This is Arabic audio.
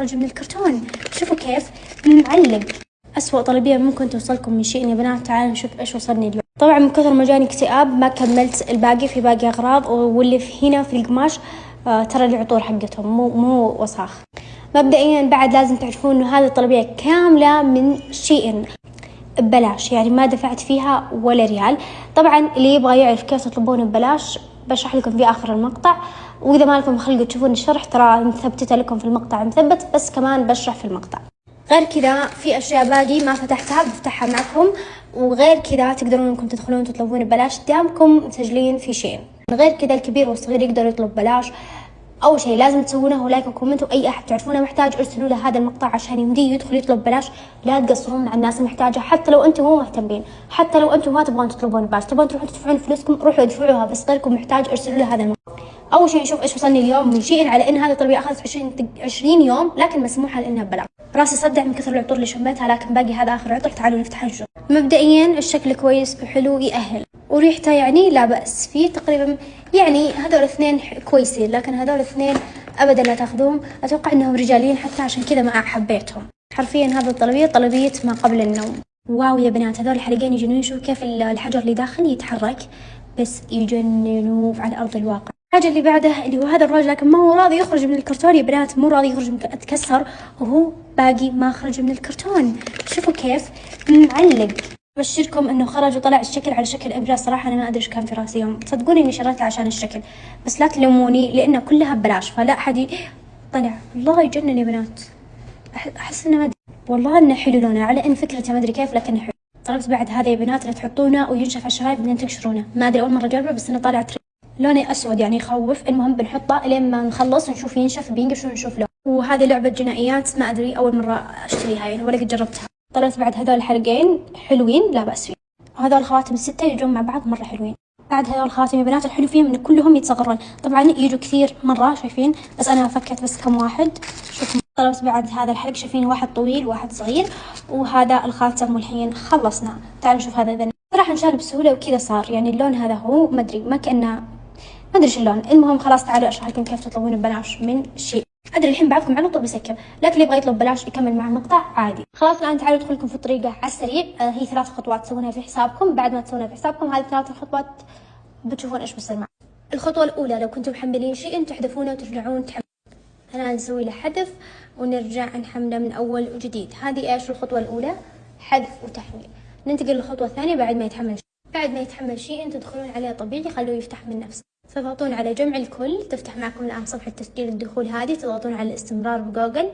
خرج من الكرتون. شوفوا كيف معلق. أسوأ طلبية ممكن توصلكم من شيء يا بنات. تعالوا نشوف إيش وصلني اليوم. طبعا من كثر ما جاني اكتئاب ما كملت الباقي، في باقي أغراض، واللي في هنا في القماش ترى العطور حقتهم مو وساخ. مبدئيا بعد لازم تعرفون إنه هذه الطلبية كاملة من شيء ببلاش، يعني ما دفعت فيها ولا ريال. طبعا اللي يبغى يعرف كيف تطلبون ببلاش بشرح لكم في آخر المقطع، وإذا ما لكم خلق تشوفون الشرح ترى مثبتة لكم في المقطع مثبت، بس كمان بشرح في المقطع. غير كذا في أشياء باقي ما فتحتها بفتحها معكم، وغير كذا تقدرون انكم تدخلون تطلبون ببلاش دامكم مسجلين في شيء. غير كذا الكبير والصغير يقدر يطلب ببلاش. اول شيء لازم تسوونه هو لايك وكومنت، واي احد تعرفونه محتاج ارسلوا له هذا المقطع عشان يمديه يدخل يطلب ببلاش. لا تقصرون مع الناس المحتاجه، حتى لو انتم مو مهتمين، حتى لو انتم ما تبغون تطلبون ببلاش، تبغون تروحون تدفعون فلوسكم روحوا ادفعوها، بس غيركم محتاج ارسلوا له هذا المقطع. اول شيء نشوف ايش وصلني اليوم من شيء، على ان هذه الطلبيه اخذت 20 يوم لكن مسموحه لانها ببلاش. راسي صدع من كثر العطور اللي شميتها، لكن باقي هذا اخر عطر. تعالوا نفتح نشوف. مبدئيا الشكل كويس وحلو يأهل، وريحته يعني لا بأس فيه تقريبا. يعني هذول اثنين كويسين، لكن هذول اثنين ابدا لا تاخذوهم. اتوقع انهم رجاليين حتى عشان كذا ما حبيتهم. حرفيا هذا طلبية ما قبل النوم. واو يا بنات هذول الحلقين يجننون. شوفوا كيف الحجر اللي داخل يتحرك، بس يجننوا على ارض الواقع. الحاجة اللي بعدها اللي هو هذا الراجل، لكن ما هو راضي يخرج من الكرتون يا بنات، مو راضي يخرج اتكسر وهو باقي ما خرج من الكرتون. شوفوا كيف معلق. بشركم انه خرج وطلع الشكل على شكل ابره. صراحه انا ما ادري ايش كان في راسي يوم، تصدقوني اني شريتها عشان الشكل، بس لا تلوموني لانه كلها ببلاش، فلا احد طلع. الله يجنن يا بنات. احس انه ما ادري والله انه حلو لونه، على ان فكرته ما ادري كيف لكنه حلو. طلبت بعد هذا يا بنات اللي تحطونه وينشف على الشرايط بعدين تقشرونه. ما ادري اول مره اجربه بس انه طالع لونه اسود يعني يخوف. المهم بنحطه لين ما نخلص ونشوف ينشف بينقش ونشوف له. وهذه لعبه جنائيات ما ادري اول مره اشتريها يعني ولا قد جربتها. طلعت بعد هذول الحلقين حلوين لا بأس فيه. هذول الخواتم الستة يجون مع بعض مرة حلوين. بعد هذول الخواتم يا بنات الحلو فيهم ان كلهم يتصغرون، طبعا يجوا كثير مرة شايفين، بس انا فكت بس كم واحد. شوفوا طلبت بعد هذا الحلق، شايفين واحد طويل واحد صغير، وهذا الخاتم. والحين خلصنا. تعالوا نشوف هذا ذنب راح نشال بسهولة وكذا صار، يعني اللون هذا هو ما ادري ما كأنه ما ادري ايش اللون. المهم خلاص تعالوا اشرح لكم كيف تطلبون ببلاش من شيء. ادري الحين بعضكم على طول بيسكر، لكن اللي يبغى يطلب بلاش يكمل مع المقطع عادي. خلاص الان تعالوا ادخل لكم في طريقه على السريع. هي 3 خطوات تسوونها في حسابكم. بعد ما تسوونها في حسابكم هذه 3 خطوات بتشوفون ايش بيصير معكم. الخطوه الاولى لو كنتم محملين شيء تحذفونه وترجعون تحملون. الان نسوي له حذف ونرجع نحمله من اول وجديد. هذه ايش الخطوه الاولى، حذف وتحميل. ننتقل للخطوه الثانيه. بعد ما يتحمل شيء تدخلون عليه طبيعي خلوه يفتح من نفسه. تضغطون على جمع الكل، تفتح معكم الآن صفحة تسجيل الدخول. هذه تضغطون على الاستمرار بجوجل،